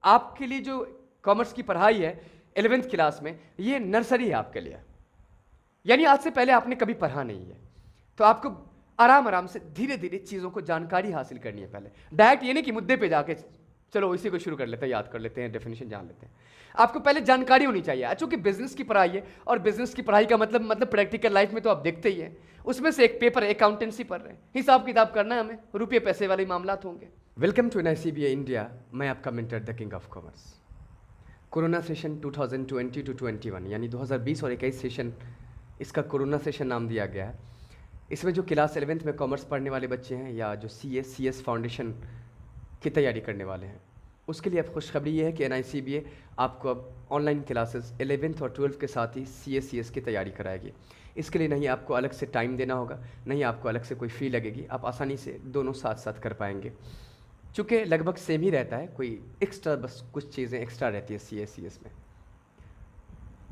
आपके लिए जो कॉमर्स की पढ़ाई है 11th क्लास में, ये नर्सरी है आपके लिए। यानी आज से पहले आपने कभी पढ़ा नहीं है, तो आपको आराम आराम से धीरे धीरे चीज़ों को जानकारी हासिल करनी है। पहले डायरेक्ट ये नहीं कि मुद्दे पे जाके चलो इसी को शुरू कर लेते हैं, याद कर लेते हैं, डेफिनेशन जान लेते हैं। आपको पहले जानकारी होनी चाहिए। चूंकि बिजनेस की पढ़ाई है, और बिजनेस की पढ़ाई का मतलब प्रैक्टिकल लाइफ में तो आप देखते ही हैं, उसमें से एक पेपर अकाउंटेंसी पढ़ रहे हैं, हिसाब किताब करना है हमें, रुपये पैसे वाले मामला होंगे। वेलकम टू NICBA इंडिया, मैं आपका mentor the king of commerce. Corona session 2020 to 21 यानी 2020 और 21 सेशन, इसका कोरोना सेशन नाम दिया गया है। इसमें जो क्लास 11th में कॉमर्स पढ़ने वाले बच्चे हैं, या जो CS फाउंडेशन की तैयारी करने वाले हैं, उसके लिए अब खुशखबरी ये है कि NICBA आपको अब ऑनलाइन क्लासेस 11th और 12th के साथ ही CS की तैयारी कराएगी। इसके लिए नहीं आपको अलग से टाइम देना होगा, नहीं आपको अलग से कोई फ़ी लगेगी, आप आसानी से दोनों साथ साथ कर पाएंगे। चूँकि लगभग सेम ही रहता है, कोई एक्स्ट्रा बस कुछ चीज़ें एक्स्ट्रा रहती है CS में,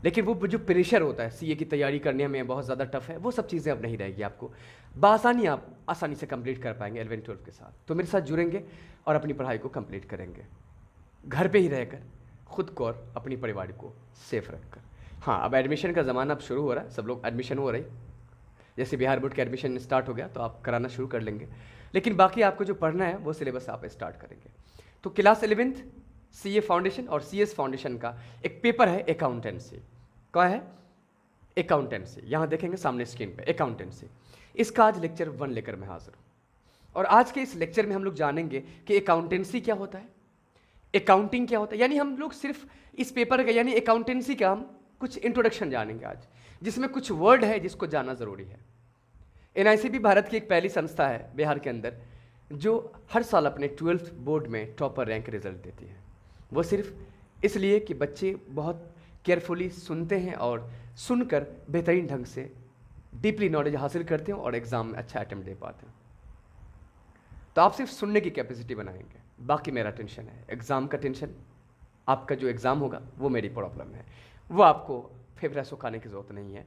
लेकिन वो जो प्रेशर होता है CA की तैयारी करने में बहुत ज़्यादा टफ है, वो सब चीज़ें अब नहीं रहेगी। आपको बासानी आप आसानी से कंप्लीट कर पाएंगे 11-12 के साथ। तो मेरे साथ जुड़ेंगे और अपनी पढ़ाई को कंप्लीट करेंगे, घर पे ही रहकर, खुद को और अपनी परिवार को सेफ रखकर। हाँ, अब एडमिशन का ज़माना अब शुरू हो रहा है, सब लोग एडमिशन हो रही, जैसे बिहार बोर्ड का एडमिशन स्टार्ट हो गया तो आप कराना शुरू कर लेंगे, लेकिन बाकी आपको जो पढ़ना है वो सिलेबस आप स्टार्ट करेंगे। तो क्लास 11th CA फाउंडेशन और CS फाउंडेशन का एक पेपर है अकाउंटेंसी। क्या है? अकाउंटेंसी। यहाँ देखेंगे सामने स्क्रीन पे, अकाउंटेंसी। इसका आज लेक्चर 1 लेकर मैं हाजिर हूँ, और आज के इस लेक्चर में हम लोग जानेंगे कि अकाउंटेंसी क्या होता है, अकाउंटिंग क्या होता है। यानी हम लोग सिर्फ इस पेपर का यानी अकाउंटेंसी का हम कुछ इंट्रोडक्शन जानेंगे आज, जिसमें कुछ वर्ड है जिसको जानना ज़रूरी है। NICB भारत की एक पहली संस्था है बिहार के अंदर जो हर साल अपने 12th बोर्ड में टॉपर रैंक रिजल्ट देती है। वो सिर्फ इसलिए कि बच्चे बहुत केयरफुली सुनते हैं और सुनकर बेहतरीन ढंग से डीपली नॉलेज हासिल करते हैं और एग्ज़ाम में अच्छा अटेम्प्ट दे पाते हैं। तो आप सिर्फ सुनने की कैपेसिटी बनाएंगे, बाकी मेरा टेंशन है, एग्ज़ाम का टेंशन। आपका जो एग्ज़ाम होगा वो मेरी प्रॉब्लम है, वो आपको फेफड़ा सुखाने की ज़रूरत नहीं है,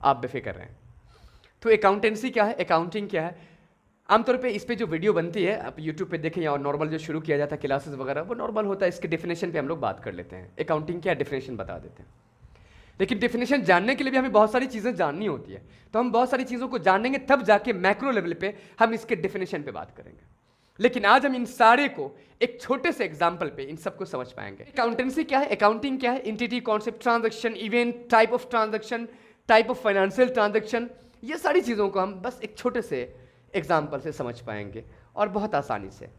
आप बेफिक्र रहें। तो अकाउंटेंसी क्या है, अकाउंटिंग क्या है? आमतौर पे इस पे जो वीडियो बनती है आप यूट्यूब पे देखें, या नॉर्मल जो शुरू किया जाता है क्लासेस वगैरह, वो नॉर्मल होता है। इसके डेफिनेशन पे हम लोग बात कर लेते हैं, अकाउंटिंग क्या डेफिनेशन बता देते हैं। लेकिन डेफिनेशन जानने के लिए भी हमें बहुत सारी चीज़ें जाननी होती है, तो हम बहुत सारी चीज़ों को जानेंगे, तब जाके मैक्रो लेवल पे हम इसके डेफिनेशन पे बात करेंगे। लेकिन आज हम इन सारे को एक छोटे से एग्जाम्पल पे इन सबको समझ पाएंगे। अकाउंटेंसी क्या है, अकाउंटिंग क्या है, entity, concept, transaction, event, type of transaction, type of financial transaction, ये सारी चीज़ों को हम बस एक छोटे से एग्जाम्पल से समझ पाएंगे और बहुत आसानी से।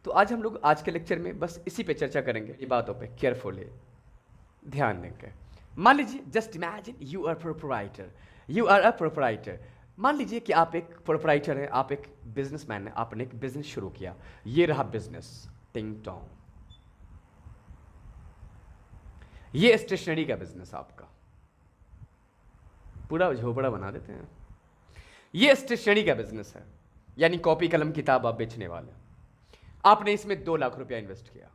तो आज हम लोग आज के लेक्चर में बस इसी पे चर्चा करेंगे, ये बातों पे केयरफुली ध्यान देंगे। मान लीजिए, just imagine you are proprietor, you are a proprietor. मान लीजिए कि आप एक प्रोप्राइटर हैं, आप एक बिजनेसमैन हैं, आपने एक बिजनेस शुरू किया, ये रहा बिजनेस, टिंग टोंग, ये स्टेशनरी का बिजनेस आपका, पूरा झोपड़ा बना देते हैं। ये स्टेशनरी का बिजनेस है, यानी कॉपी कलम किताब आप बेचने वाले। आपने इसमें 2 लाख रुपया इन्वेस्ट किया।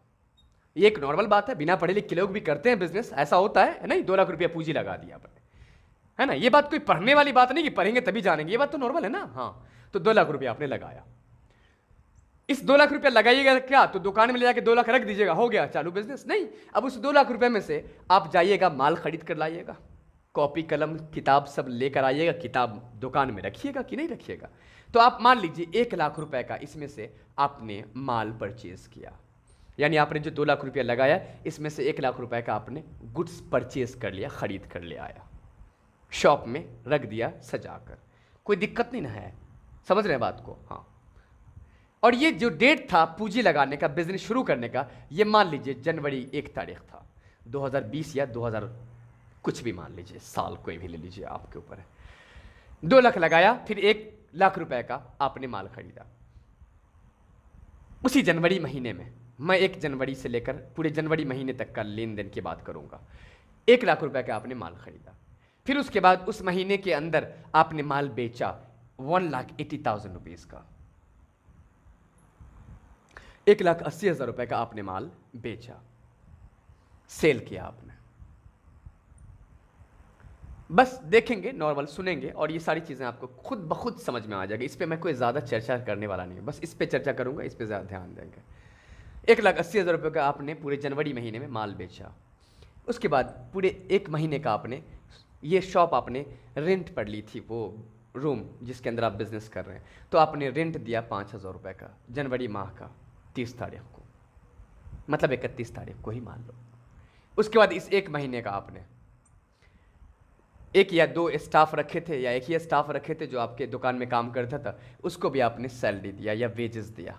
ये एक नॉर्मल बात है, बिना पढ़े लिखे लोग भी करते हैं बिजनेस, ऐसा होता है नहीं? 2 लाख रुपया पूंजी लगा दिया आपने, है ना? ये बात कोई पढ़ने वाली बात नहीं कि पढ़ेंगे तभी जानेंगे, ये बात तो नॉर्मल है ना। हाँ, तो 2 लाख रुपया आपने लगाया। इस 2 लाख रुपया लगाइएगा क्या? तो दुकान में ले जाके 2 लाख रख दीजिएगा, हो गया चालू बिजनेस? नहीं, अब उस 2 लाख रुपए में से आप जाइएगा, माल खरीद कर लाइएगा, कॉपी कलम किताब सब लेकर आइएगा, किताब दुकान में रखिएगा कि नहीं रखिएगा। तो आप मान लीजिए 1 लाख रुपए का इसमें से आपने माल परचेज किया, यानी आपने जो 2 लाख रुपया लगाया, इसमें से 1 लाख रुपए का आपने गुड्स परचेज कर लिया, खरीद कर ले आया, शॉप में रख दिया सजाकर, कोई दिक्कत नहीं ना है, समझ रहे हैं बात को? हाँ। और ये जो डेट था पूंजी लगाने का, बिजनेस शुरू करने का, ये मान लीजिए जनवरी 1 तारीख था 2020 या 2000 कुछ भी मान लीजिए, साल कोई भी ले लीजिए, आपके ऊपर है। 2 लाख लगाया, फिर 1 लाख रुपए का आपने माल खरीदा। उसी जनवरी महीने में, मैं 1 जनवरी से लेकर पूरे जनवरी महीने तक का लेन देन की बात करूंगा, 1 लाख रुपए का आपने माल खरीदा। फिर उसके बाद उस महीने के अंदर आपने माल बेचा 1,80,000 रुपीज का, 1,80,000 रुपए का आपने माल बेचा, सेल किया आपने। बस देखेंगे, नॉर्मल सुनेंगे, और ये सारी चीज़ें आपको खुद ब खुद समझ में आ जाएगी। इस पे मैं कोई ज़्यादा चर्चा करने वाला नहीं हूँ, बस इस पे चर्चा करूँगा, इस पे ज़्यादा ध्यान देंगे। 1,80,000 रुपये का आपने पूरे जनवरी महीने में माल बेचा। उसके बाद पूरे 1 महीने का आपने ये शॉप आपने रेंट पर ली थी, वो रूम जिसके अंदर आप बिजनेस कर रहे हैं, तो आपने रेंट दिया 5,000 रुपये का जनवरी माह का 30 तारीख को, मतलब 31 तारीख को ही मान लो। उसके बाद इस 1 महीने का आपने 1 या 2 स्टाफ रखे थे या 1 ही स्टाफ रखे थे जो आपके दुकान में काम करता था, उसको भी आपने सैलरी दिया या वेजेस दिया।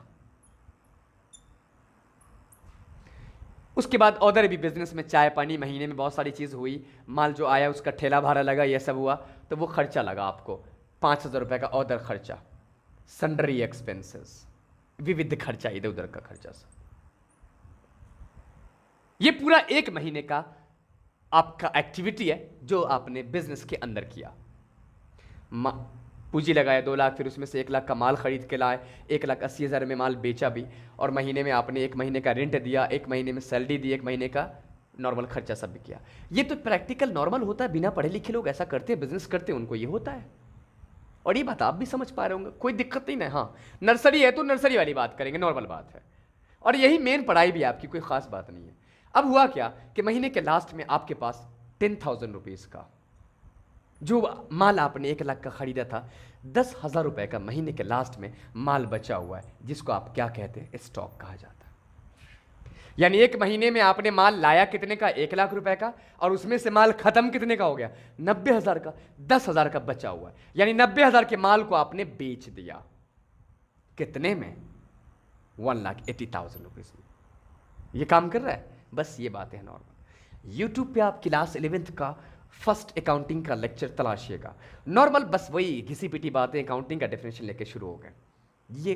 उसके बाद अदर भी बिजनेस में चाय पानी, महीने में बहुत सारी चीज़ हुई, माल जो आया उसका ठेला भाड़ा लगा, यह सब हुआ, तो वो खर्चा लगा आपको 5,000 रुपये का अदर खर्चा, सन्ड्री एक्सपेंसेस, विविध खर्चा, इधर उधर का खर्चा सब। ये पूरा 1 महीने का आपका एक्टिविटी है जो आपने बिजनेस के अंदर किया। पूंजी लगाया 2 लाख, फिर उसमें से 1 लाख का माल खरीद के लाए, 1,80,000 में माल बेचा भी, और महीने में आपने 1 महीने का रेंट दिया, 1 महीने में सैलरी दी, 1 महीने का नॉर्मल खर्चा सब भी किया। ये तो प्रैक्टिकल नॉर्मल होता है, बिना पढ़े लिखे लोग ऐसा करते हैं, बिजनेस करते हैं, उनको ये होता है। और ये बात आप भी समझ पा रहे होंगे, कोई दिक्कत नहीं ना। हाँ, नर्सरी है तो नर्सरी वाली बात करेंगे, नॉर्मल बात है, और यही मेन पढ़ाई भी है आपकी, कोई खास बात नहीं है। अब हुआ क्या कि महीने के लास्ट में आपके पास 10,000 रुपीज़ का जो माल आपने 1 लाख का खरीदा था, 10,000 रुपये का महीने के लास्ट में माल बचा हुआ है, जिसको आप क्या कहते हैं, स्टॉक कहा जाता है। यानी 1 महीने में आपने माल लाया कितने का, 1 लाख रुपए का, और उसमें से माल खत्म कितने का हो गया, 90,000 का, 10,000 का बचा हुआ है। यानी 90,000 के माल को आपने बेच दिया, कितने में, 1,80,000 रुपीज़ में। ये काम कर रहा है, बस ये बातें हैं नॉर्मल। यूट्यूब पे आप क्लास 11th का फर्स्ट अकाउंटिंग का लेक्चर तलाशिएगा, नॉर्मल बस वही घिसी पिटी बातें, अकाउंटिंग का डेफिनेशन लेके शुरू हो गए। ये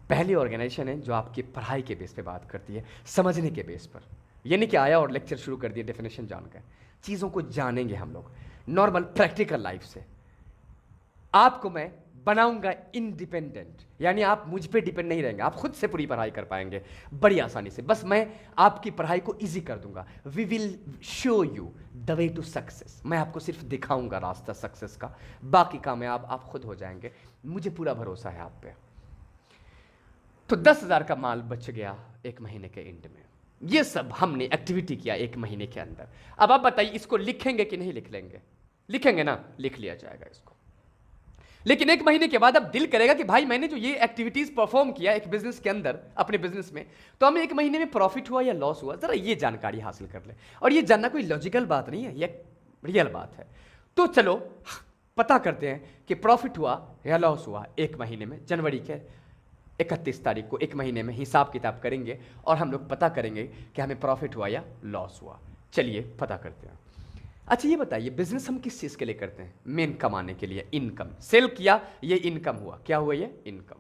पहली ऑर्गेनाइजेशन है जो आपकी पढ़ाई के बेस पे बात करती है, समझने के बेस पर। ये नहीं कि आया और लेक्चर शुरू कर दिया डेफिनेशन जानकर, चीज़ों को जानेंगे हम लोग नॉर्मल प्रैक्टिकल लाइफ से। आपको मैं बनाऊंगा इंडिपेंडेंट, यानी आप मुझ पे डिपेंड नहीं रहेंगे, आप खुद से पूरी पढ़ाई कर पाएंगे बड़ी आसानी से। बस मैं आपकी पढ़ाई को इजी कर दूंगा। We will show you the way to success. मैं आपको सिर्फ दिखाऊंगा रास्ता सक्सेस का, बाकी काम है आप खुद हो जाएंगे, मुझे पूरा भरोसा है आप पे। तो 10,000 का माल बच गया 1 महीने के एंड में। ये सब हमने एक्टिविटी किया 1 महीने के अंदर। अब आप बताइए इसको लिखेंगे कि नहीं लिख लेंगे? लिखेंगे ना, लिख लिया जाएगा इसको। लेकिन 1 महीने के बाद अब दिल करेगा कि भाई मैंने जो ये एक्टिविटीज परफॉर्म किया एक बिजनेस के अंदर, अपने बिजनेस में, तो हमें 1 महीने में प्रॉफिट हुआ या लॉस हुआ, जरा ये जानकारी हासिल कर ले। और ये जानना कोई लॉजिकल बात नहीं है, ये रियल बात है। तो चलो पता करते हैं कि प्रॉफिट हुआ या लॉस हुआ 1 महीने में। जनवरी के 31 तारीख को 1 महीने में हिसाब किताब करेंगे और हम लोग पता करेंगे कि हमें प्रॉफिट हुआ या लॉस हुआ। चलिए पता करते हैं। अच्छा ये बताइए, बिजनेस हम किस चीज़ के लिए करते हैं? मेन कमाने के लिए, इनकम। सेल किया, ये इनकम हुआ। क्या हुआ? ये इनकम,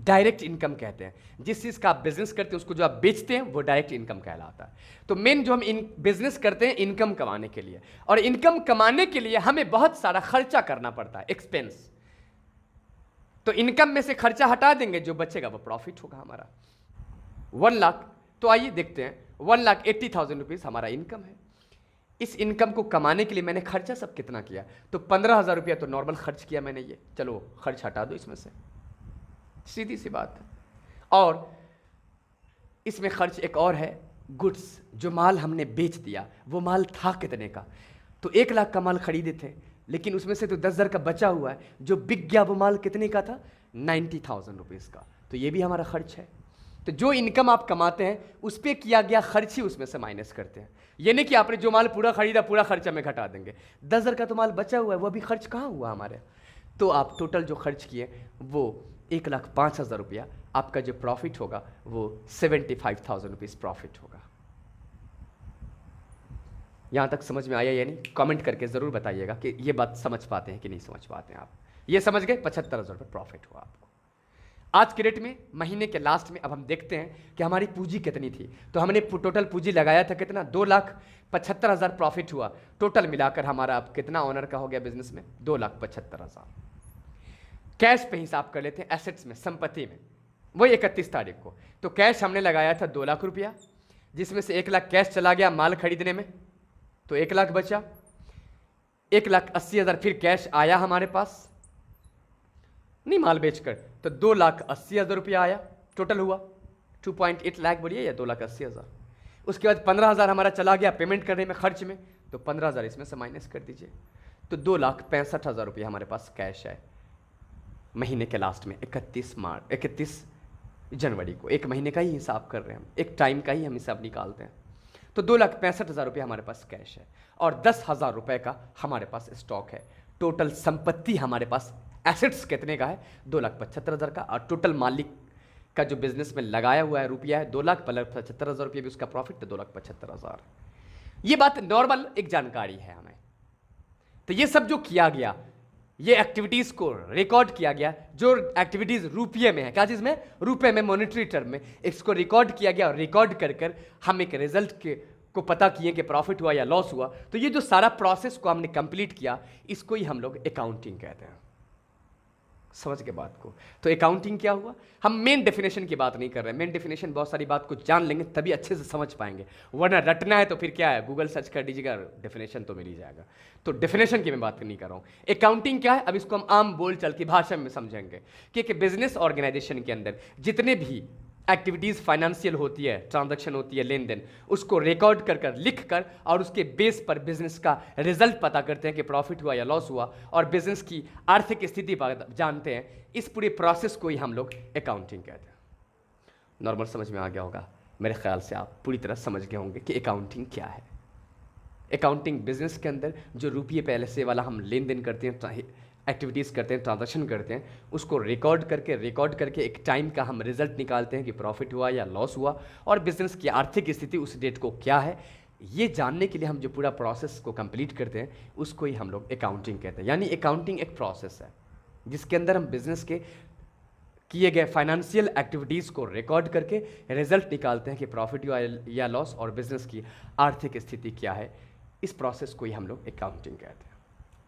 डायरेक्ट इनकम कहते हैं। जिस चीज़ का आप बिजनेस करते हैं उसको जो आप बेचते हैं वो डायरेक्ट इनकम कहलाता है। तो मेन जो हम बिजनेस करते हैं इनकम कमाने के लिए, और इनकम कमाने के लिए हमें बहुत सारा खर्चा करना पड़ता है, एक्सपेंस। तो इनकम में से खर्चा हटा देंगे, जो बचेगा वो प्रॉफिट होगा हमारा। 1 लाख, तो आइए देखते हैं, 1,80,000 रुपीज़ हमारा इनकम है। इस इनकम को कमाने के लिए मैंने खर्चा सब कितना किया? तो 15,000 रुपया तो नॉर्मल खर्च किया मैंने। ये चलो खर्च हटा दो इसमें से, सीधी सी बात है। और इसमें खर्च एक और है, गुड्स, जो माल हमने बेच दिया वो माल था कितने का? तो 1 लाख का माल खरीदे थे, लेकिन उसमें से तो 10,000 का बचा हुआ है। जो बिक गया वो माल कितने का था? 90,000 रुपीज़ का। तो ये भी हमारा खर्च है। तो जो इनकम आप कमाते हैं उस पर किया गया खर्च ही उसमें से माइनस करते हैं। ये नहीं कि आपने जो माल पूरा खरीदा पूरा खर्चा में घटा देंगे। 10,000 का तो माल बचा हुआ है, वो अभी खर्च कहाँ हुआ हमारे? तो आप टोटल जो खर्च किए वो 1,05,000 रुपया, आपका जो प्रॉफिट होगा वो 75,000 रुपीज़ प्रॉफिट होगा। यहाँ तक समझ में आया या नहीं? कमेंट करके ज़रूर बताइएगा कि ये बात समझ पाते हैं कि नहीं समझ पाते हैं आप। ये समझ गए, 75,000 रुपये प्रॉफिट हुआ आपको आज के डेट में। महीने के लास्ट में अब हम देखते हैं कि हमारी पूंजी कितनी थी। तो हमने टोटल पूंजी लगाया था कितना? 2,75,000 प्रॉफिट हुआ। टोटल मिलाकर हमारा अब कितना ऑनर का हो गया बिजनेस में? 2,75,000। कैश पे हिसाब कर लेते हैं, एसेट्स में, संपत्ति में, वही 31 तारीख को। तो कैश हमने लगाया था 2 लाख रुपया, जिसमें से 1 लाख कैश चला गया माल खरीदने में, तो 1 लाख बचा। 1,80,000 फिर कैश आया हमारे पास, नहीं माल बेचकर, तो 2,80,000 रुपया आया। टोटल हुआ 2.8 लाख बोलिए या 2,80,000। उसके बाद 15,000 हमारा चला गया पेमेंट करने में, खर्च में, तो 15,000 इसमें से माइनस कर दीजिए, तो 2,65,000 रुपये हमारे पास कैश है महीने के लास्ट में, 31 जनवरी को। एक महीने का ही हिसाब कर रहे हैं हम, एक टाइम का ही हम हिसाब निकालते हैं। तो 2,65,000 रुपये हमारे पास कैश है और 10,000 रुपये का हमारे पास स्टॉक है। टोटल संपत्ति हमारे पास, एसेट्स कितने का है? 2,75,000 का, और टोटल मालिक का जो बिजनेस में लगाया हुआ है रुपया है 2,75,000 रुपये, भी उसका प्रॉफिट तो 2,75,000। ये बात नॉर्मल एक जानकारी है हमें। तो ये सब जो किया गया, ये एक्टिविटीज को रिकॉर्ड किया गया, जो एक्टिविटीज रुपये में है, क्या चीज में? रुपये में, मॉनेटरी टर्म में, इसको रिकॉर्ड किया गया और रिकॉर्ड कर कर हम एक रिजल्ट को पता किए कि प्रॉफिट हुआ या लॉस हुआ। तो ये जो सारा प्रोसेस को हमने कंप्लीट किया, इसको ही हम लोग अकाउंटिंग कहते हैं। समझ के बात को। तो अकाउंटिंग क्या हुआ? हम मेन डेफिनेशन की बात नहीं कर रहे हैं। मेन डेफिनेशन बहुत सारी बात को जान लेंगे तभी अच्छे से समझ पाएंगे, वरना रटना है तो फिर क्या है, गूगल सर्च कर दीजिएगा, डेफिनेशन तो मिल ही जाएगा। तो डेफिनेशन की मैं बात नहीं कर रहा हूं। अकाउंटिंग क्या है, अब इसको हम आम बोलचाल की भाषा में समझेंगे कि एक बिजनेस ऑर्गेनाइजेशन के अंदर जितने भी एक्टिविटीज़ फाइनेंशियल होती है, ट्रांजैक्शन होती है, लेन देन, उसको रिकॉर्ड कर कर, लिख कर, और उसके बेस पर बिजनेस का रिजल्ट पता करते हैं कि प्रॉफिट हुआ या लॉस हुआ, और बिजनेस की आर्थिक स्थिति जानते हैं। इस पूरे प्रोसेस को ही हम लोग अकाउंटिंग कहते हैं। नॉर्मल समझ में आ गया होगा, मेरे ख्याल से आप पूरी तरह समझ गए होंगे कि अकाउंटिंग क्या है। अकाउंटिंग बिजनेस के अंदर जो रुपये पहले से वाला हम लेन देन करते हैं, एक्टिविटीज़ करते हैं, ट्रांजैक्शन करते हैं, उसको रिकॉर्ड करके एक टाइम का हम रिजल्ट निकालते हैं कि प्रॉफिट हुआ या लॉस हुआ, और बिजनेस की आर्थिक स्थिति उस डेट को क्या है, ये जानने के लिए हम जो पूरा प्रोसेस को कंप्लीट करते हैं, उसको ही हम लोग अकाउंटिंग कहते हैं। यानी अकाउंटिंग एक प्रोसेस है जिसके अंदर हम बिजनेस के किए गए फाइनेंशियल एक्टिविटीज़ को रिकॉर्ड करके रिजल्ट निकालते हैं कि प्रॉफिट हुआ या लॉस, और बिजनेस की आर्थिक स्थिति क्या है। इस प्रोसेस को ही हम लोग अकाउंटिंग कहते हैं।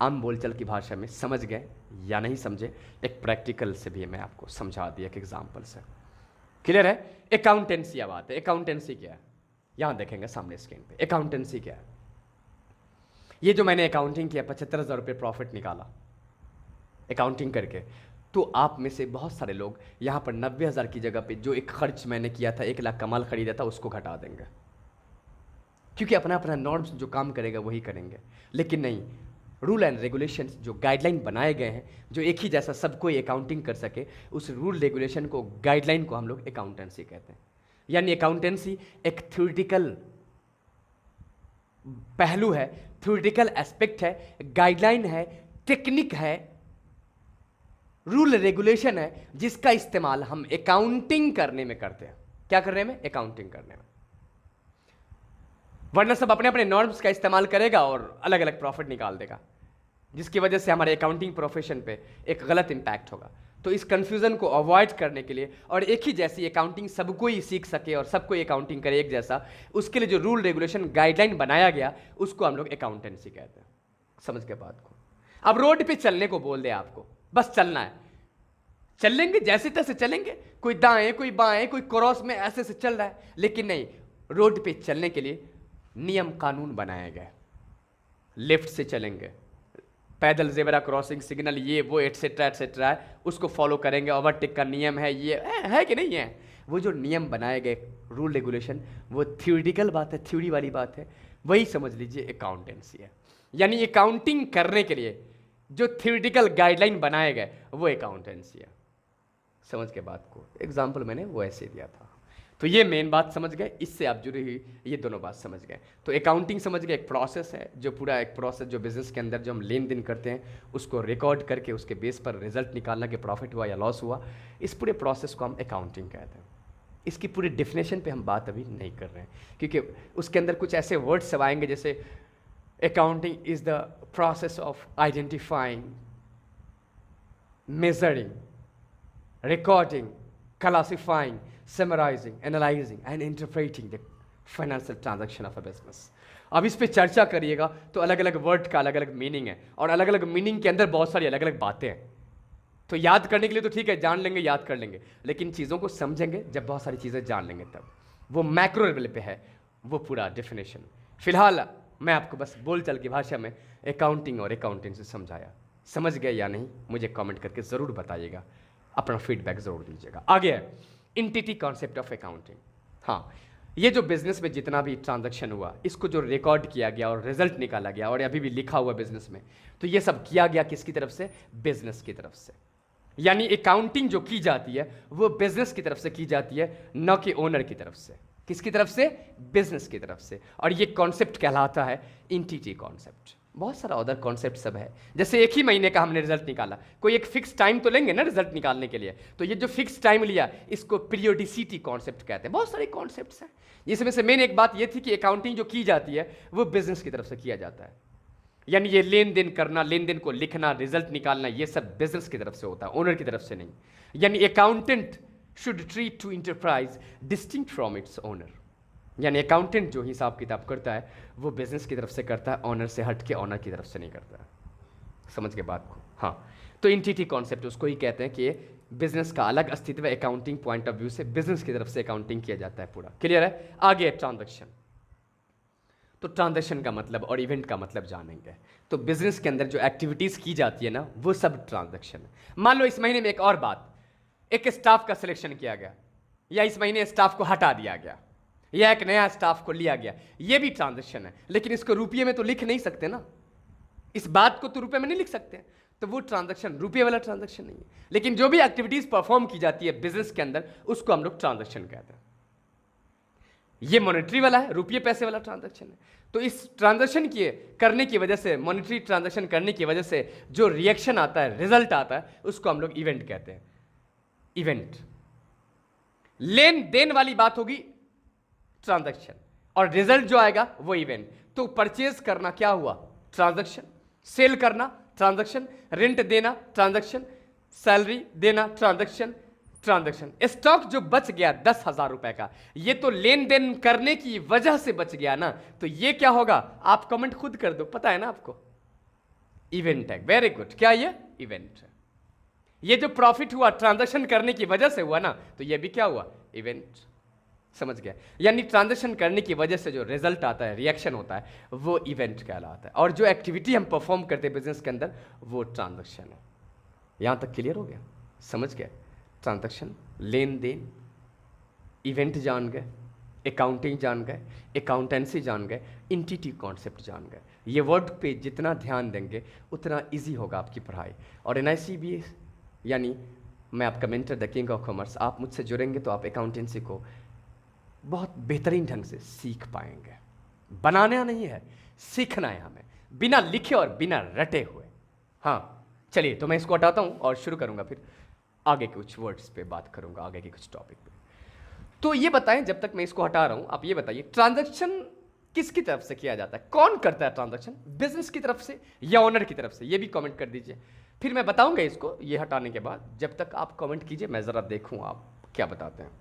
आम बोलचाल की भाषा में समझ गए या नहीं समझे, एक प्रैक्टिकल से भी मैं आपको समझा दिया, एक एग्जाम्पल से। क्लियर है? अकाउंटेंसी अब आते हैं। अकाउंटेंसी क्या है, यहां देखेंगे सामने स्क्रीन पे। अकाउंटेंसी क्या है? ये जो मैंने अकाउंटिंग किया, 75,000 रुपये प्रॉफिट निकाला अकाउंटिंग करके, तो आप में से बहुत सारे लोग यहाँ पर 90,000 की जगह पे जो एक खर्च मैंने किया था, 1 लाख का माल खरीदा था, उसको घटा देंगे, क्योंकि अपना अपना नॉर्म्स जो काम करेगा वही करेंगे। लेकिन नहीं, रूल एंड रेगुलेशंस जो गाइडलाइन बनाए गए हैं, जो एक ही जैसा सबको अकाउंटिंग कर सके, उस रूल रेगुलेशन को, गाइडलाइन को हम लोग अकाउंटेंसी कहते हैं। यानी अकाउंटेंसी एक थ्योरेटिकल पहलू है, थ्योरेटिकल एस्पेक्ट है, गाइडलाइन है, टेक्निक है, रूल रेगुलेशन है, जिसका इस्तेमाल हम अकाउंटिंग करने में करते हैं। क्या करने में? अकाउंटिंग करने में। वरना सब अपने अपने नॉर्म्स का इस्तेमाल करेगा और अलग अलग प्रॉफिट निकाल देगा, जिसकी वजह से हमारे अकाउंटिंग प्रोफेशन पे एक गलत इंपैक्ट होगा। तो इस कंफ्यूजन को अवॉइड करने के लिए, और एक ही जैसी अकाउंटिंग सबको ही सीख सके और सबको अकाउंटिंग करे एक जैसा, उसके लिए जो रूल रेगुलेशन गाइडलाइन बनाया गया, उसको हम लोग अकाउंटेंसी कहते हैं। समझ के बात को। अब रोड पे चलने को बोल दे आपको, बस चलना है, चलेंगे जैसे तैसे चलेंगे, कोई दाएं कोई बाएं, कोई क्रॉस में ऐसे से चल रहा है। लेकिन नहीं, रोड पे चलने के लिए नियम कानून बनाए गए। लेफ्ट से चलेंगे, पैदल जेबरा क्रॉसिंग सिग्नल, ये वो एटसेट्रा एटसेट्रा है, उसको फॉलो करेंगे, ओवरटेक का नियम है, ये है कि नहीं है? वो जो नियम बनाए गए, रूल रेगुलेशन, वो थ्योरेटिकल बात है, थ्योरी वाली बात है, वही समझ लीजिए अकाउंटेंसी है। यानी अकाउंटिंग करने के लिए जो थ्योरेटिकल गाइडलाइन बनाए गए, वो अकाउंटेंसी है। समझ के बात को। एग्जाम्पल मैंने वो ऐसे दिया था। तो ये मेन बात समझ गए, इससे आप जुड़ी हुई ये दोनों बात समझ गए। तो अकाउंटिंग समझ गए, एक प्रोसेस है, जो पूरा एक प्रोसेस जो बिजनेस के अंदर जो हम लेन देन करते हैं, उसको रिकॉर्ड करके उसके बेस पर रिजल्ट निकालना कि प्रॉफिट हुआ या लॉस हुआ, इस पूरे प्रोसेस को हम अकाउंटिंग कहते हैं। इसकी पूरी डेफिनेशन पे हम बात अभी नहीं कर रहे हैं, क्योंकि उसके अंदर कुछ ऐसे वर्ड्स सब आएंगे जैसे accounting is the process of identifying, measuring, recording, classifying, summarizing, analyzing and interpreting the financial transaction of a business। अब इस पे चर्चा करिएगा तो अलग अलग वर्ड का अलग अलग मीनिंग है, और अलग अलग मीनिंग के अंदर बहुत सारी अलग अलग बातें हैं। तो याद करने के लिए तो ठीक है, जान लेंगे, याद कर लेंगे, लेकिन चीज़ों को समझेंगे जब बहुत सारी चीज़ें जान लेंगे तब। वो मैक्रो लेवल पे है वो पूरा डेफिनेशन। फिलहाल मैं आपको बस बोलचाल की भाषा में अकाउंटिंग और अकाउंटेंसी समझाया। समझ गए या नहीं मुझे कमेंट करके ज़रूर बताइएगा, अपना फीडबैक ज़रूर दीजिएगा। आगे है एंटिटी कॉन्सेप्ट ऑफ अकाउंटिंग। हाँ, ये जो बिजनेस में जितना भी ट्रांजैक्शन हुआ, इसको जो रिकॉर्ड किया गया और रिजल्ट निकाला गया और अभी भी लिखा हुआ बिजनेस में, तो ये सब किया गया किसकी तरफ से? बिजनेस की तरफ से। यानी अकाउंटिंग जो की जाती है वो बिजनेस की तरफ से की जाती है, न कि ओनर की तरफ से। किसकी तरफ से? बिजनेस की तरफ से। और ये कॉन्सेप्ट कहलाता है एंटिटी कॉन्सेप्ट। बहुत सारा अदर कॉन्सेप्ट सब है, जैसे एक ही महीने का हमने रिजल्ट निकाला, कोई एक फिक्स टाइम तो लेंगे ना रिजल्ट निकालने के लिए, तो ये जो फिक्स टाइम लिया इसको पीरियोडिसिटी कॉन्सेप्ट कहते हैं। बहुत सारे कॉन्सेप्ट्स हैं, इसमें से मेन एक बात ये थी कि अकाउंटिंग जो की जाती है वो बिजनेस की तरफ से किया जाता है। यानी ये लेन देन करना, लेन देन को लिखना, रिजल्ट निकालना, ये सब बिजनेस की तरफ से होता है, ओनर की तरफ से नहीं। यानी accountant should treat to enterprise distinct from its owner. यानी अकाउंटेंट जो हिसाब किताब करता है वो बिजनेस की तरफ से करता है, ऑनर से हट के ऑनर की तरफ से नहीं करता है। समझ के बात को? हाँ, तो एंटिटी कॉन्सेप्ट उसको ही कहते हैं कि बिजनेस का अलग अस्तित्व है, अकाउंटिंग पॉइंट ऑफ व्यू से बिजनेस की तरफ से अकाउंटिंग किया जाता है पूरा। क्लियर है? आगे ट्रांजैक्शन। तो ट्रांजैक्शन का मतलब और इवेंट का मतलब जानेंगे। तो बिजनेस के अंदर जो एक्टिविटीज की जाती है ना, वो सब ट्रांजैक्शन है। मान लो इस महीने में एक और बात, एक स्टाफ का सिलेक्शन किया गया, या इस महीने स्टाफ को हटा दिया गया, या एक नया स्टाफ को लिया गया, ये भी ट्रांजैक्शन है। लेकिन इसको रुपये में तो लिख नहीं सकते ना, इस बात को तो रुपये में नहीं लिख सकते, तो वो ट्रांजैक्शन रुपये वाला ट्रांजैक्शन नहीं है। लेकिन जो भी एक्टिविटीज परफॉर्म की जाती है बिजनेस के अंदर, उसको हम लोग ट्रांजैक्शन कहते हैं। ये मॉनेटरी वाला है, रुपये पैसे वाला ट्रांजैक्शन है। तो इस ट्रांजैक्शन के करने की वजह से, मॉनेटरी ट्रांजैक्शन करने की वजह से जो रिएक्शन आता है, रिजल्ट आता है, उसको हम लोग इवेंट कहते हैं। इवेंट लेन देन वाली बात होगी ट्रांजैक्शन, और रिजल्ट जो आएगा वो इवेंट। तो परचेज करना क्या हुआ? ट्रांजैक्शन। सेल करना ट्रांजैक्शन। रेंट देना ट्रांजैक्शन। सैलरी देना ट्रांजैक्शन। ट्रांजैक्शन। स्टॉक जो बच गया 10,000 रुपए का, ये तो लेन देन करने की वजह से बच गया ना, तो ये क्या होगा? आप कमेंट खुद कर दो, पता है ना आपको। इवेंट है। Very good. क्या ये? इवेंट है। ये जो प्रॉफिट हुआ ट्रांजैक्शन करने की वजह से हुआ ना, तो ये भी क्या हुआ? इवेंट। समझ गया? यानी ट्रांजैक्शन करने की वजह से जो रिजल्ट आता है, रिएक्शन होता है, वो इवेंट कहलाता है। और जो एक्टिविटी हम परफॉर्म करते हैं बिजनेस के अंदर, वो ट्रांजैक्शन है। यहां तक क्लियर हो गया? समझ गए? ट्रांजैक्शन, लेन देन, इवेंट जान गए, अकाउंटिंग जान गए, अकाउंटेंसी जान गए, एंटिटी कॉन्सेप्ट जान गए। ये वर्ड पे जितना ध्यान देंगे उतना इजी होगा आपकी पढ़ाई। और NIC भी, यानी मैं आपका mentor the king of commerce, आप मुझसे जुड़ेंगे तो आप अकाउंटेंसी को बहुत बेहतरीन ढंग से सीख पाएंगे। बनाना नहीं है, सीखना है हमें, बिना लिखे और बिना रटे हुए। हाँ, चलिए, तो मैं इसको हटाता हूँ और शुरू करूँगा, फिर आगे के कुछ वर्ड्स पे बात करूँगा, आगे के कुछ टॉपिक पे। तो ये बताएं, जब तक मैं इसको हटा रहा हूँ आप ये बताइए, ट्रांजैक्शन किसकी तरफ से किया जाता है? कौन करता है ट्रांजैक्शन? बिजनेस की तरफ से या ओनर की तरफ से? ये भी कमेंट कर दीजिए, फिर मैं बताऊंगा इसको ये हटाने के बाद। जब तक आप कमेंट कीजिए, मैं ज़रा देखूँ आप क्या बताते हैं।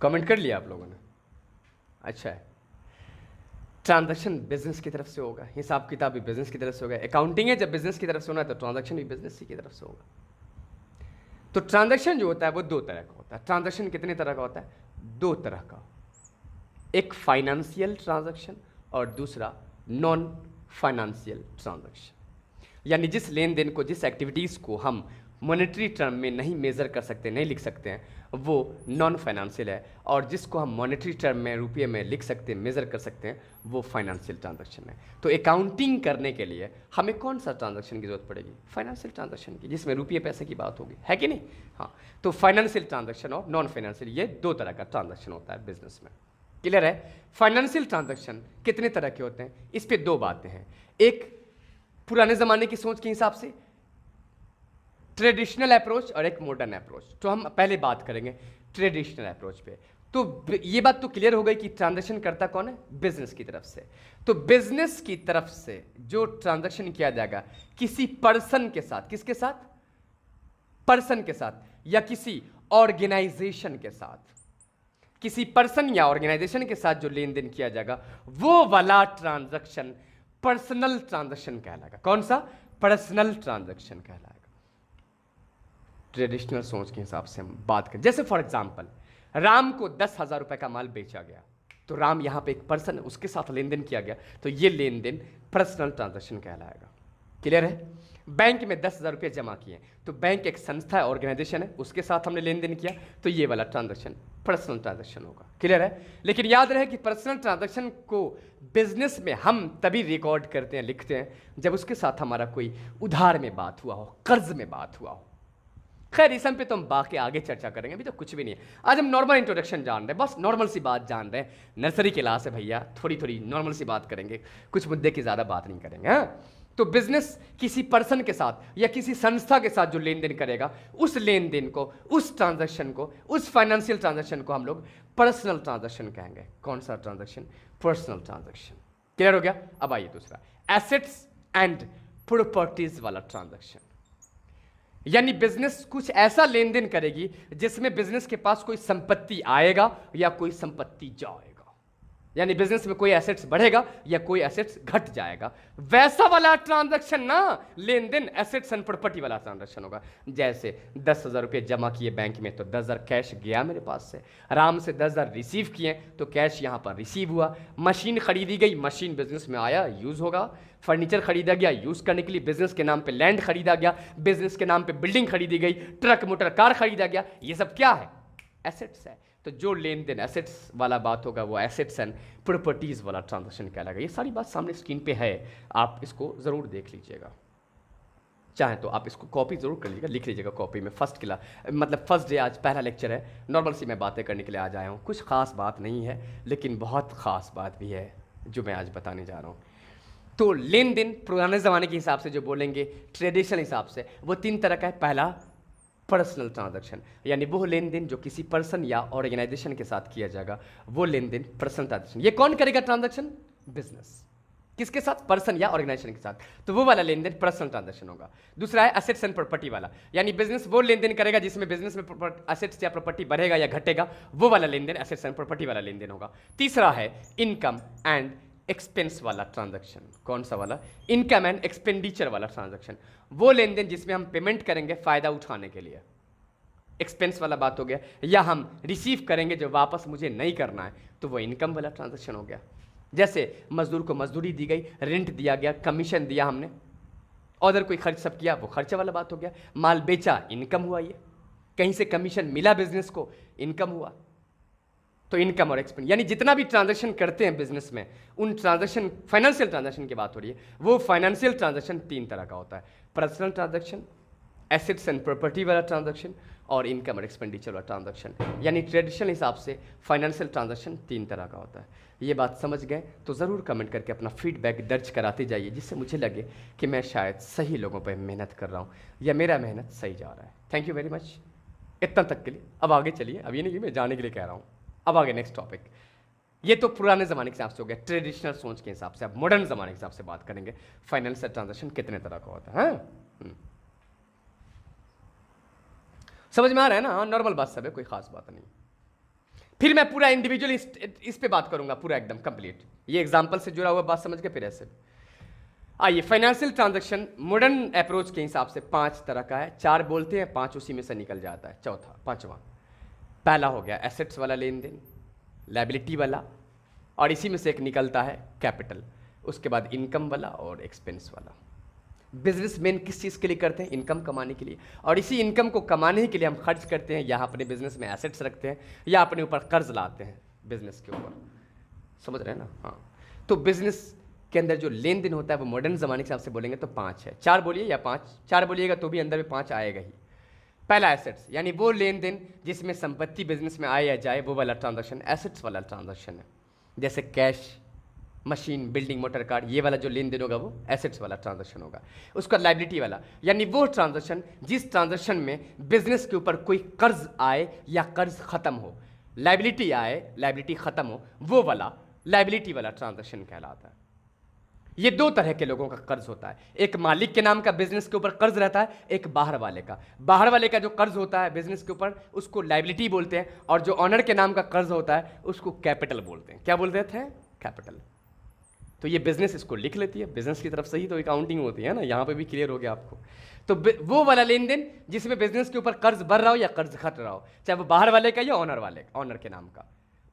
कमेंट कर लिया आप लोगों ने? अच्छा है। ट्रांजैक्शन बिजनेस की तरफ से होगा, हिसाब किताब भी बिजनेस की तरफ से होगा। अकाउंटिंग है, जब बिजनेस की तरफ से होना है तो ट्रांजैक्शन भी बिजनेस की तरफ से होगा। तो ट्रांजैक्शन जो होता है वो दो तरह का होता है। ट्रांजैक्शन कितने तरह का होता है? दो तरह का। एक फाइनेंशियल ट्रांजैक्शन और दूसरा नॉन फाइनेंशियल ट्रांजैक्शन। यानी जिस लेन देन को, जिस एक्टिविटीज़ को हम मॉनेटरी टर्म में नहीं मेज़र कर सकते, नहीं लिख सकते हैं, वो नॉन फाइनेंशियल है। और जिसको हम मॉनेटरी टर्म में, रुपये में लिख सकते हैं, मेज़र कर सकते हैं, वो फाइनेंशियल ट्रांजैक्शन है। तो अकाउंटिंग करने के लिए हमें कौन सा ट्रांजैक्शन की जरूरत पड़ेगी? फाइनेंशियल ट्रांजैक्शन की, जिसमें रुपये पैसे की बात होगी, है कि नहीं? हाँ, तो फाइनेंशियल ट्रांजैक्शन और नॉन फाइनेंशियल, ये दो तरह का ट्रांजैक्शन होता है बिजनेस में। क्लियर है? फाइनेंशियल ट्रांजैक्शन कितने तरह के होते हैं? इस पे दो बातें हैं। एक, पुराने ज़माने की सोच के हिसाब से ट्रेडिशनल अप्रोच, और एक मॉडर्न अप्रोच। तो हम पहले बात करेंगे ट्रेडिशनल अप्रोच पे। तो ये बात तो क्लियर हो गई कि ट्रांजैक्शन करता कौन है? बिजनेस की तरफ से। तो बिजनेस की तरफ से जो ट्रांजैक्शन किया जाएगा किसी पर्सन के साथ, किसके साथ? पर्सन के साथ, या किसी ऑर्गेनाइजेशन के साथ। किसी पर्सन या ऑर्गेनाइजेशन के साथ जो लेन देन किया जाएगा, वो वाला ट्रांजैक्शन पर्सनल ट्रांजैक्शन कहलाएगा। कौन सा? पर्सनल ट्रांजैक्शन कहलाएगा। ट्रेडिशनल सोच के हिसाब से हम बात करें, जैसे फॉर एग्जाम्पल राम को 10,000 रुपए का माल बेचा गया, तो राम यहाँ पे एक पर्सन है, उसके साथ लेन देन किया गया, तो ये लेन देन पर्सनल ट्रांजैक्शन कहलाएगा। क्लियर है? बैंक में 10,000 रुपये जमा किए, तो बैंक एक संस्था है, ऑर्गेनाइजेशन है, उसके साथ हमने लेन देन किया, तो ये वाला ट्रांजैक्शन पर्सनल ट्रांजैक्शन होगा। क्लियर है? लेकिन याद रहे कि पर्सनल ट्रांजैक्शन को बिजनेस में हम तभी रिकॉर्ड करते हैं, लिखते हैं, जब उसके साथ हमारा कोई उधार में बात हुआ हो, कर्ज में बात हुआ हो। खैर इस पे तो हम बाकी आगे चर्चा करेंगे, अभी तो कुछ भी नहीं है। आज हम नॉर्मल इंट्रोडक्शन जान रहे हैं, बस नॉर्मल सी बात जान रहे हैं। नर्सरी क्लास है भैया, थोड़ी थोड़ी नॉर्मल सी बात करेंगे, कुछ मुद्दे की ज़्यादा बात नहीं करेंगे। हाँ, तो बिजनेस किसी पर्सन के साथ या किसी संस्था के साथ जो लेन देन करेगा, उस लेन देन को, उस ट्रांजैक्शन को, उस फाइनेंशियल ट्रांजैक्शन को हम लोग पर्सनल ट्रांजैक्शन कहेंगे। कौन सा ट्रांजैक्शन? Personal transaction. क्लियर हो गया? अब आइए दूसरा, एसेट्स एंड प्रॉपर्टीज वाला ट्रांजैक्शन। यानी बिजनेस कुछ ऐसा लेन देन करेगी जिसमें बिजनेस के पास कोई संपत्ति आएगा या कोई संपत्ति जाएगा। यानी बिजनेस में कोई एसेट्स बढ़ेगा या कोई एसेट्स घट जाएगा, वैसा वाला ट्रांजैक्शन ना लेन देन एसेट्स एंड प्रॉपर्टी वाला ट्रांजैक्शन होगा। जैसे 10,000 रुपये जमा किए बैंक में, तो 10,000 कैश गया मेरे पास से, आराम से 10,000 रिसीव किए, तो कैश यहाँ पर रिसीव हुआ। मशीन खरीदी गई, मशीन बिजनेस में आया, यूज होगा। फर्नीचर खरीदा गया यूज करने के लिए, बिजनेस के नाम पे लैंड खरीदा गया, बिजनेस के नाम पे बिल्डिंग खरीदी गई, ट्रक मोटर कार खरीदा गया, ये सब क्या है? एसेट्स है। तो जो लेन देन एसेट्स वाला बात होगा वो एसेट्स एंड प्रॉपर्टीज वाला ट्रांजैक्शन कहलाएगा। ये सारी बात सामने स्क्रीन पे है, आप इसको जरूर देख लीजिएगा। चाहे तो आप इसको कॉपी जरूर कर लीजिएगा, लिख लीजिएगा कॉपी में। फर्स्ट डे आज पहला लेक्चर है, नॉर्मल सी मैं बातें करने के लिए आज आया हूँ। कुछ खास बात नहीं है, लेकिन बहुत खास बात भी है जो मैं आज बताने जा रहा हूँ। तो लेन देन पुराने ज़माने के हिसाब से जो बोलेंगे, ट्रेडिशनल हिसाब से, वो 3 तरह का है। पहला पर्सनल ट्रांजैक्शन, यानी वो लेन देन जो किसी पर्सन या ऑर्गेनाइजेशन के साथ किया जाएगा, वो लेन देन पर्सनल ट्रांजैक्शन। ये कौन करेगा ट्रांजैक्शन? बिजनेस। किसके साथ? पर्सन या ऑर्गेनाइजेशन के साथ, तो वो वाला लेन देन पर्सनल ट्रांजैक्शन होगा। दूसरा है एसेट्स एंड प्रॉपर्टी वाला, यानी बिजनेस वो लेन देन करेगा जिसमें बिजनेस में एसेट्स या प्रॉपर्टी बढ़ेगा या घटेगा, वो वाला लेन देन एसेट्स एंड प्रॉपर्टी वाला लेन देन होगा। तीसरा है इनकम एंड एक्सपेंस वाला ट्रांजैक्शन। कौन सा वाला? इनकम एंड एक्सपेंडिचर वाला ट्रांजैक्शन। वो लेन देन जिसमें हम पेमेंट करेंगे फायदा उठाने के लिए, एक्सपेंस वाला बात हो गया, या हम रिसीव करेंगे जो वापस मुझे नहीं करना है, तो वो इनकम वाला ट्रांजैक्शन हो गया। जैसे मजदूर को मजदूरी दी गई, रेंट दिया गया, कमीशन दिया हमने, अदर कोई खर्च सब किया, वो खर्चे वाला बात हो गया। माल बेचा, इनकम हुआ। ये कहीं से कमीशन मिला बिजनेस को, इनकम हुआ। तो इनकम और एक्सपेंस, यानी जितना भी ट्रांजैक्शन करते हैं बिजनेस में, उन ट्रांजैक्शन, फाइनेंशियल ट्रांजैक्शन की बात हो रही है, वो फाइनेंशियल ट्रांजैक्शन 3 तरह का होता है। Personal transaction, assets and property वाला ट्रांजैक्शन, और इनकम और एक्सपेंडिचर वाला ट्रांजैक्शन। यानी ट्रेडिशनल हिसाब से फाइनेंशियल ट्रांजैक्शन 3 तरह का होता है। ये बात समझ गए तो ज़रूर कमेंट करके अपना फीडबैक दर्ज कराते जाइए, जिससे मुझे लगे कि मैं शायद सही लोगों पर मेहनत कर रहा हूँ या मेरा मेहनत सही जा रहा है। थैंक यू वेरी मच इतना तक के लिए। अब आगे चलिए, अब ये नहीं कि मैं जाने के लिए कह रहा हूँ। अब आगे नेक्स्ट टॉपिक। ये तो पुराने ज़माने के हिसाब से हो गया, ट्रेडिशनल सोच के हिसाब से। अब मॉडर्न ज़माने के हिसाब से बात करेंगे, फाइनेंशियल ट्रांजैक्शन कितने तरह का होता है। समझ में आ रहा है ना? हाँ, नॉर्मल बात सब है, कोई खास बात नहीं। फिर मैं पूरा इंडिविजुअल इस पे बात करूंगा, पूरा एकदम कंप्लीट। ये एग्जांपल से जुड़ा हुआ बात समझ के फिर ऐसे आइए। फाइनेंशियल ट्रांजैक्शन मॉडर्न अप्रोच के हिसाब से 5 तरह का है। 4 बोलते हैं, 5 उसी में से निकल जाता है। चौथा, 5वां, पहला हो गया एसेट्स वाला लेन देन, लायबिलिटी वाला, और इसी में से एक निकलता है कैपिटल। उसके बाद इनकम वाला और एक्सपेंस वाला। बिजनेसमैन किस चीज़ के लिए करते हैं? इनकम कमाने के लिए, और इसी इनकम को कमाने के लिए हम खर्च करते हैं, या अपने बिजनेस में एसेट्स रखते हैं, या अपने ऊपर कर्ज लाते हैं बिजनेस के ऊपर। समझ रहे हैं ना? हाँ। तो बिजनेस के अंदर जो लेन देन होता है वो मॉडर्न ज़माने के हिसाब से बोलेंगे तो 5 है। 4 बोलिए या 5, 4 बोलिएगा तो भी अंदर में 5 आएगा ही। पहला एसेट्स, यानी वो लेन देन जिसमें संपत्ति बिजनेस में आए या जाए, वो वाला ट्रांजैक्शन एसेट्स वाला ट्रांजैक्शन है। जैसे cash, machine, building, motor car, ये वाला जो लेन देन होगा वो एसेट्स वाला ट्रांजैक्शन होगा। उसका लायबिलिटी वाला, यानी वो ट्रांजैक्शन जिस ट्रांजैक्शन में बिजनेस के ऊपर कोई कर्ज आए या कर्ज खत्म हो, लायबिलिटी आए, लायबिलिटी खत्म हो, वो वाला लायबिलिटी वाला ट्रांजैक्शन कहलाता है। ये 2 तरह के लोगों का कर्ज होता है, एक मालिक के नाम का बिजनेस के ऊपर कर्ज रहता है, एक बाहर वाले का। बाहर वाले का जो कर्ज होता है बिजनेस के ऊपर, उसको लायबिलिटी बोलते हैं, और जो ऑनर के नाम का कर्ज होता है उसको कैपिटल बोलते हैं। क्या बोलते थे? कैपिटल। तो ये बिजनेस इसको लिख लेती है, बिजनेस की तरफ से ही तो अकाउंटिंग होती है ना, यहाँ पे भी क्लियर हो गया आपको। तो वो वाला लेन देन जिसमें बिजनेस के ऊपर कर्ज बढ़ रहा हो या कर्ज घट रहा हो, चाहे वो बाहर वाले का या ऑनर के नाम का,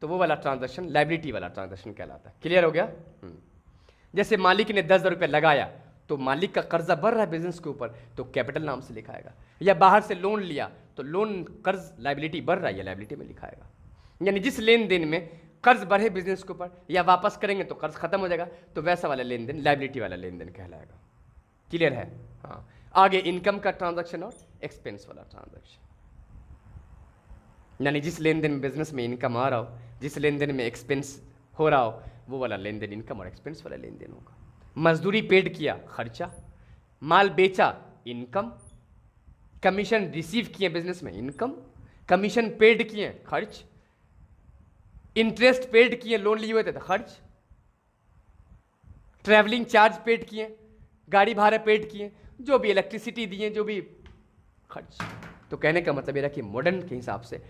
तो वो वाला ट्रांजैक्शन लायबिलिटी वाला ट्रांजैक्शन कहलाता है। क्लियर हो गया? जैसे मालिक ने 10,000 रुपये लगाया तो मालिक का कर्जा बढ़ रहा है बिजनेस के ऊपर, तो कैपिटल नाम से लिखाएगा। या बाहर से लोन लिया तो लोन कर्ज लायबिलिटी बढ़ रहा है या लायबिलिटी में लिखाएगा। यानी जिस लेन देन में कर्ज बढ़े बिजनेस के ऊपर या वापस करेंगे तो कर्ज खत्म हो जाएगा, तो वैसा वाला लेन देन लायबिलिटी वाला लेन देन कहलाएगा। क्लियर है? हाँ। आगे इनकम का ट्रांजैक्शन और एक्सपेंस वाला ट्रांजैक्शन, यानी जिस लेन देन में बिजनेस में इनकम आ रहा हो, जिस लेन देन में एक्सपेंस हो रहा हो, वो वाला लेन देन इनकम और एक्सपेंस वाला लेन देन होगा। मजदूरी पेड किया, खर्चा। माल बेचा, इनकम। कमीशन रिसीव किए बिजनेस में, इनकम। कमीशन पेड किए, खर्च। इंटरेस्ट पेड किए, लोन लिए हुए थे तो खर्च। ट्रैवलिंग चार्ज पेड किए, गाड़ी भाड़े पेड किए, जो भी इलेक्ट्रिसिटी दिए, जो भी खर्च। तो कहने का मतलब ये कि मॉडर्न के हिसाब से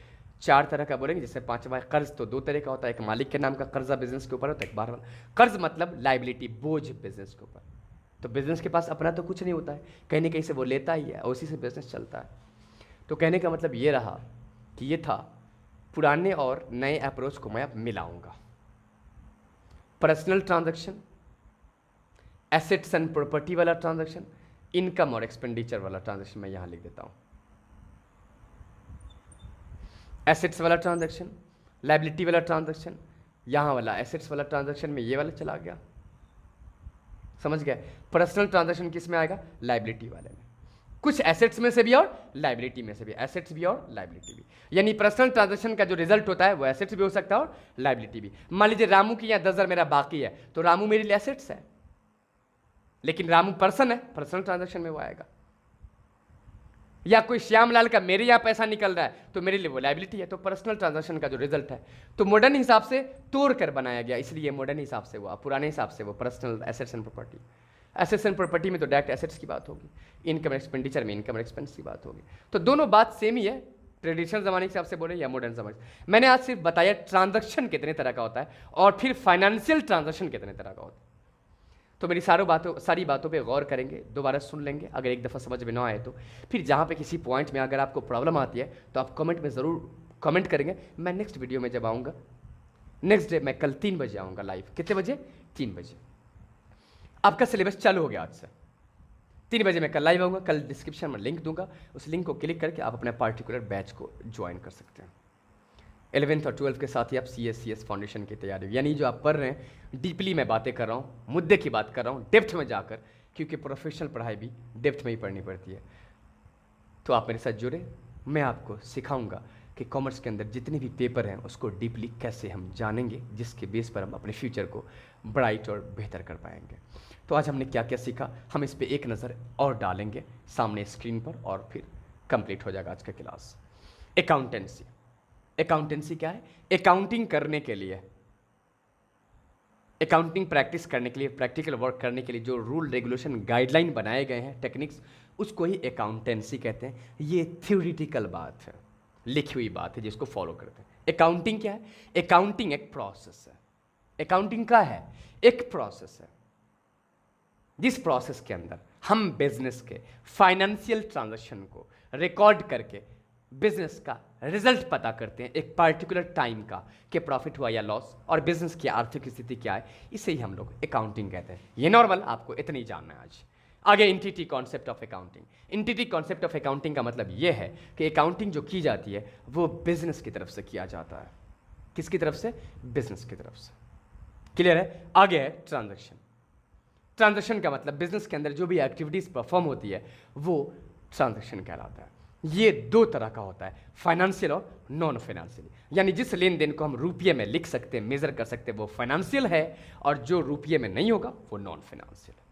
4 तरह का बोलेंगे। जैसे 5वां कर्ज तो 2 तरह का होता है, एक मालिक के नाम का कर्जा बिजनेस के ऊपर होता है, एक बाहर वाला। कर्ज मतलब लायबिलिटी, बोझ बिजनेस के ऊपर। तो बिजनेस के पास अपना तो कुछ नहीं होता है, कहीं ना कहीं से वो लेता ही है और उसी से बिजनेस चलता है। तो कहने का मतलब ये रहा कि ये था पुराने और नए अप्रोच को मैं अब मिलाऊंगा। Personal transaction, assets and property वाला ट्रांजैक्शन, इनकम और एक्सपेंडिचर वाला ट्रांजैक्शन मैं यहां लिख देता हूं। एसेट्स वाला ट्रांजैक्शन, लायबिलिटी वाला ट्रांजैक्शन, यहां वाला एसेट्स वाला ट्रांजैक्शन में ये वाला चला गया, समझ गए? पर्सनल ट्रांजैक्शन किस में आएगा? लायबिलिटी वाले में। कुछ एसेट्स में से भी और लायबिलिटी में से भी, एसेट्स भी और लायबिलिटी भी। यानी पर्सनल ट्रांजैक्शन का जो रिजल्ट होता है वो एसेट्स भी हो सकता है और लायबिलिटी भी। मान लीजिए रामू की यहाँ 10,000 मेरा बाकी है, तो रामू मेरे लिए एसेट्स है, लेकिन रामू पर्सन है, पर्सनल ट्रांजैक्शन में वो आएगा। या कोई श्यामलाल का मेरे यहाँ पैसा निकल रहा है तो मेरे लिए वो लायबिलिटी है, तो पर्सनल ट्रांजैक्शन का जो रिजल्ट है तो मॉडर्न हिसाब से तोड़ कर बनाया गया, इसलिए मॉडर्न हिसाब से हुआ। पुराने हिसाब से वो personal assets and property. Assets and property में तो डायरेक्ट एसेट्स की बात होगी, इनकम एक्सपेंडिचर में इनकम एक्सपेंस की बात होगी। तो दोनों बात सेम ही है, ट्रेडिशनल जमाने के हिसाब से बोले या मॉडर्न जमाने। मैंने आज सिर्फ बताया ट्रांजैक्शन कितने तरह का होता है और फिर फाइनेंशियल ट्रांजैक्शन कितने तरह का होता है। तो मेरी सारी बातों पे गौर करेंगे, दोबारा सुन लेंगे। अगर एक दफ़ा समझ में ना आए तो फिर जहाँ पे किसी पॉइंट में अगर आपको प्रॉब्लम आती है तो आप कमेंट में ज़रूर कमेंट करेंगे। मैं नेक्स्ट वीडियो में जब आऊँगा, नेक्स्ट डे मैं कल 3 बजे आऊँगा लाइव। कितने बजे? 3 बजे। आपका सिलेबस चालू हो गया आज से। 3 बजे मैं कल लाइव आऊँगा। कल डिस्क्रिप्शन में लिंक दूंगा, उस लिंक को क्लिक करके आप अपने पार्टिकुलर बैच को ज्वाइन कर सकते हैं। 11th और 12th के साथ ही आप CS फाउंडेशन की तैयारी, यानी जो आप पढ़ रहे हैं डीपली मैं बातें कर रहा हूँ, मुद्दे की बात कर रहा हूँ, डेप्थ में जाकर, क्योंकि प्रोफेशनल पढ़ाई भी डेप्थ में ही पढ़नी पड़ती है। तो आप मेरे साथ जुड़े, मैं आपको सिखाऊंगा कि कॉमर्स के अंदर जितने भी पेपर हैं उसको डीपली कैसे हम जानेंगे, जिसके बेस पर हम अपने फ्यूचर को ब्राइट और बेहतर कर पाएंगे। तो आज हमने क्या क्या सीखा, हम इस पर एक नज़र और डालेंगे सामने स्क्रीन पर और फिर कंप्लीट हो जाएगा आज का क्लास। अकाउंटेंसी। अकाउंटेंसी क्या है? अकाउंटिंग करने के लिए, अकाउंटिंग प्रैक्टिस करने के लिए, प्रैक्टिकल वर्क करने के लिए जो रूल रेगुलेशन गाइडलाइन बनाए गए हैं, टेक्निक्स, उसको ही अकाउंटेंसी कहते हैं। ये थ्योरेटिकल बात है, लिखी हुई बात है जिसको फॉलो करते हैं। अकाउंटिंग क्या है? अकाउंटिंग एक प्रोसेस है। अकाउंटिंग क्या है? एक प्रोसेस है, जिस प्रोसेस के अंदर हम बिजनेस के फाइनेंशियल ट्रांजैक्शन को रिकॉर्ड करके बिजनेस का रिजल्ट पता करते हैं एक पार्टिकुलर टाइम का, कि प्रॉफिट हुआ या लॉस और बिजनेस की आर्थिक स्थिति क्या है। इसे ही हम लोग अकाउंटिंग कहते हैं। ये नॉर्मल आपको इतनी जानना है आज। आगे entity concept of accounting. Entity concept of accounting का मतलब ये है कि अकाउंटिंग जो की जाती है वो बिजनेस की तरफ से किया जाता है। किसकी तरफ से? बिजनेस की तरफ से। क्लियर है? आगे है ट्रांजैक्शन। ट्रांजैक्शन का मतलब बिजनेस के अंदर जो भी एक्टिविटीज परफॉर्म होती है वो ट्रांजैक्शन कहलाता है। ये 2 तरह का होता है, फाइनेंशियल और नॉन फाइनेंशियल। यानी जिस लेन देन को हम रुपये में लिख सकते हैं, मेजर कर सकते हैं, वो फाइनेंशियल है, और जो रुपये में नहीं होगा वो नॉन फाइनेंशियल है।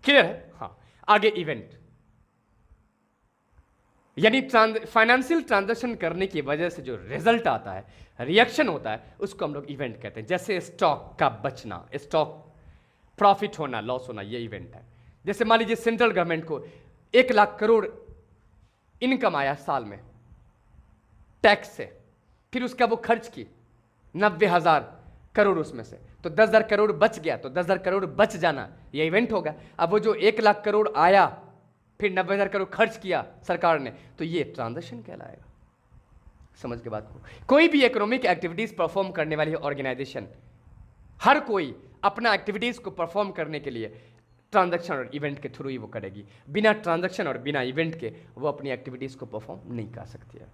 क्लियर है? हाँ। आगे इवेंट, यानी फाइनेंशियल ट्रांजैक्शन करने की वजह से जो रिजल्ट आता है, रिएक्शन होता है, उसको हम लोग इवेंट कहते हैं। जैसे स्टॉक का बचना, स्टॉक प्रॉफिट होना, लॉस होना, ये इवेंट है। जैसे मान लीजिए सेंट्रल गवर्नमेंट को 1 लाख करोड़ इनकम आया साल में टैक्स से, फिर उसका वो खर्च की 90,000 करोड़ उसमें से, तो 10,000 करोड़ बच गया, तो 10,000 करोड़ बच जाना ये इवेंट होगा। अब वो जो 1,00,000 करोड़ आया, फिर 90,000 करोड़ खर्च किया सरकार ने, तो ये ट्रांजैक्शन कहलाएगा। समझ के बात को। कोई भी इकोनॉमिक एक्टिविटीज परफॉर्म करने वाली ऑर्गेनाइजेशन, हर कोई अपना एक्टिविटीज को परफॉर्म करने के लिए ट्रांजैक्शन और इवेंट के थ्रू ही वो करेगी। बिना ट्रांजैक्शन और बिना इवेंट के वो अपनी एक्टिविटीज को परफॉर्म नहीं कर सकती है।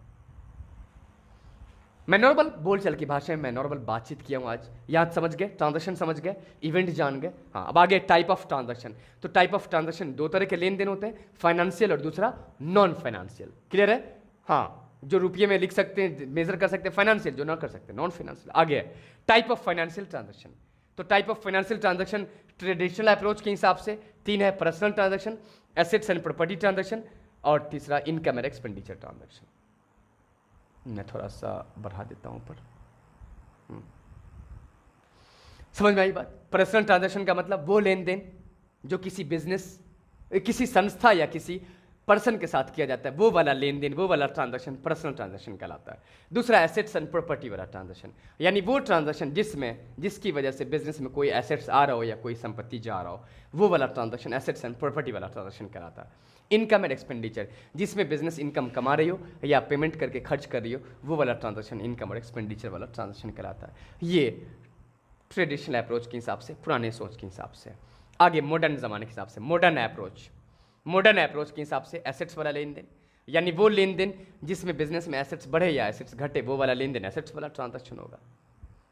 मैं नॉर्मल बोलचाल की भाषा में मैं नॉर्मल बातचीत किया हूं आज। याद समझ गए, ट्रांजैक्शन समझ गए, इवेंट जान गए। हाँ, अब आगे टाइप ऑफ ट्रांजैक्शन। तो टाइप ऑफ ट्रांजैक्शन दो तरह के लेन देन होते हैं, फाइनेंशियल और दूसरा नॉन फाइनेंशियल। क्लियर है? हाँ, जो रुपये में लिख सकते हैं, मेजर कर सकते हैं फाइनेंशियल, जो ना कर सकते नॉन फाइनेंशियल। आगे है टाइप ऑफ फाइनेंशियल ट्रांजैक्शन। तो type of financial transaction traditional approach के हिसाब से 3 है, personal transaction, assets and property transaction, और तीसरा इनकम एंड एक्सपेंडिचर ट्रांजैक्शन। मैं थोड़ा सा बढ़ा देता हूं ऊपर। समझ में आई बात? पर्सनल ट्रांजैक्शन का मतलब वो लेन देन जो किसी बिजनेस, किसी संस्था या किसी पर्सन के साथ किया जाता है, वो वाला लेन देन, वो वाला ट्रांजैक्शन पर्सनल ट्रांजैक्शन कहलाता है। दूसरा एसेट्स एंड प्रॉपर्टी वाला ट्रांजैक्शन, यानी वो ट्रांजैक्शन जिसकी वजह से बिजनेस में कोई एसेट्स आ रहा हो या कोई संपत्ति जा रहा हो, वो वाला ट्रांजैक्शन एसेट्स एंड प्रॉपर्टी वाला ट्रांजैक्शन कहलाता है। इनकम एंड एक्सपेंडिचर, जिसमें बिजनेस इनकम कमा रही हो या पेमेंट करके खर्च कर रही हो, वो वाला ट्रांजैक्शन इनकम और एक्सपेंडिचर वाला ट्रांजैक्शन कहलाता है। ये ट्रेडिशनल अप्रोच के हिसाब से, पुराने सोच के हिसाब से। आगे मॉडर्न जमाने के हिसाब से, मॉडर्न अप्रोच के हिसाब से एसेट्स वाला लेन देन, यानी वो लेन देन जिसमें बिजनेस में एसेट्स बढ़े या एसेट्स घटे, वो वाला लेन देन एसेट्स वाला ट्रांजैक्शन होगा।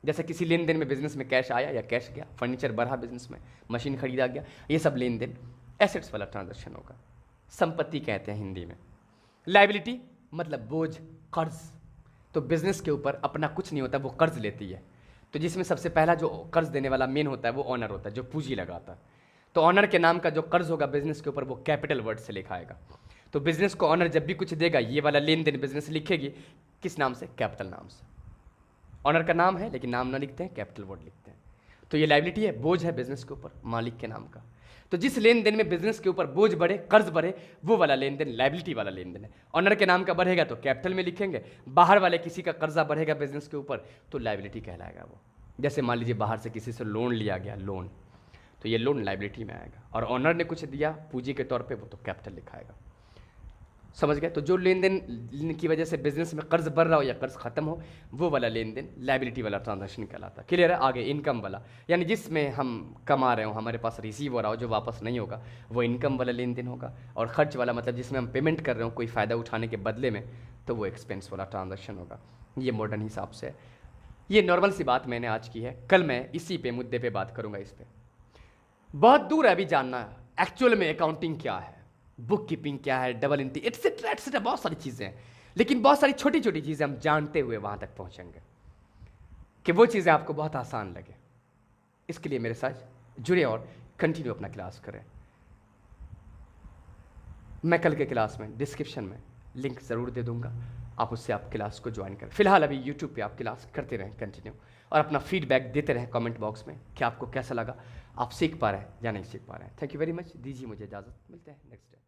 जैसे किसी लेन देन में बिजनेस में कैश आया या कैश गया, फर्नीचर बढ़ा बिजनेस में, मशीन खरीदा गया, ये सब लेन देन एसेट्स वाला ट्रांजैक्शन होगा। संपत्ति कहते हैं हिंदी में। लायबिलिटी मतलब बोझ, कर्ज। तो बिजनेस के ऊपर अपना कुछ नहीं होता, वो कर्ज लेती है। तो जिसमें सबसे पहला जो कर्ज देने वाला मेन होता है वो ऑनर होता है, जो पूंजी लगाता है। तो ऑनर के नाम का जो कर्ज होगा बिजनेस के ऊपर, वो कैपिटल वर्ड से लिखा आएगा। तो बिजनेस को ऑनर जब भी कुछ देगा, ये वाला लेन देन बिजनेस लिखेगी किस नाम से? कैपिटल नाम से। ऑनर का नाम है लेकिन नाम ना लिखते हैं, कैपिटल वर्ड लिखते हैं। तो ये लायबिलिटी है, बोझ है बिजनेस के ऊपर मालिक के नाम का। तो जिस लेन देन में बिजनेस के ऊपर बोझ बढ़े, कर्ज बढ़े, वो वाला लेन देन लायबिलिटी वाला लेन देन है। ऑनर के नाम का बढ़ेगा तो कैपिटल में लिखेंगे, बाहर वाले किसी का कर्जा बढ़ेगा बिजनेस के ऊपर तो लायबिलिटी कहलाएगा वो। जैसे मान लीजिए बाहर से किसी से लोन लिया गया, लोन, तो ये लोन लायबिलिटी में आएगा, और ऑनर ने कुछ दिया पूंजी के तौर पे, वो तो कैपिटल लिखाएगा। समझ गए? तो जो लेन देन की वजह से बिजनेस में कर्ज बढ़ रहा हो या कर्ज खत्म हो, वो वाला लेन देन लायबिलिटी वाला ट्रांजैक्शन कहलाता है। क्लियर है? आगे इनकम वाला, यानी जिसमें हम कमा रहे हो, हमारे पास रिसीव हो रहा हो, जो वापस नहीं होगा, वो इनकम वाला लेन देन होगा। और खर्च वाला मतलब जिसमें हम पेमेंट कर रहे हो कोई फ़ायदा उठाने के बदले में, तो वो एक्सपेंस वाला ट्रांजैक्शन होगा। ये मॉडर्न हिसाब से। ये नॉर्मल सी बात मैंने आज की है, कल मैं इसी पे मुद्दे पे बात करूँगा। इस पर बहुत दूर है अभी जानना एक्चुअल में अकाउंटिंग क्या है, बुक कीपिंग क्या है, डबल एंट्री, एटसेट्रा एटसेट्रा, बहुत सारी चीज़ें हैं। लेकिन बहुत सारी छोटी छोटी चीज़ें हम जानते हुए वहाँ तक पहुँचेंगे कि वो चीज़ें आपको बहुत आसान लगे। इसके लिए मेरे साथ जुड़े और कंटिन्यू अपना क्लास करें। मैं कल के क्लास में डिस्क्रिप्शन में लिंक ज़रूर दे दूँगा, आप उससे आप क्लास को ज्वाइन करें। फिलहाल अभी यूट्यूब पे आप क्लास करते रहें कंटिन्यू, और अपना फीडबैक देते रहें कमेंट बॉक्स में कि आपको कैसा लगा, आप सीख पा रहे हैं या नहीं सीख पा रहे हैं। Thank you very much. दीजिए मुझे इजाज़त, मिलते हैं नेक्स्ट डे।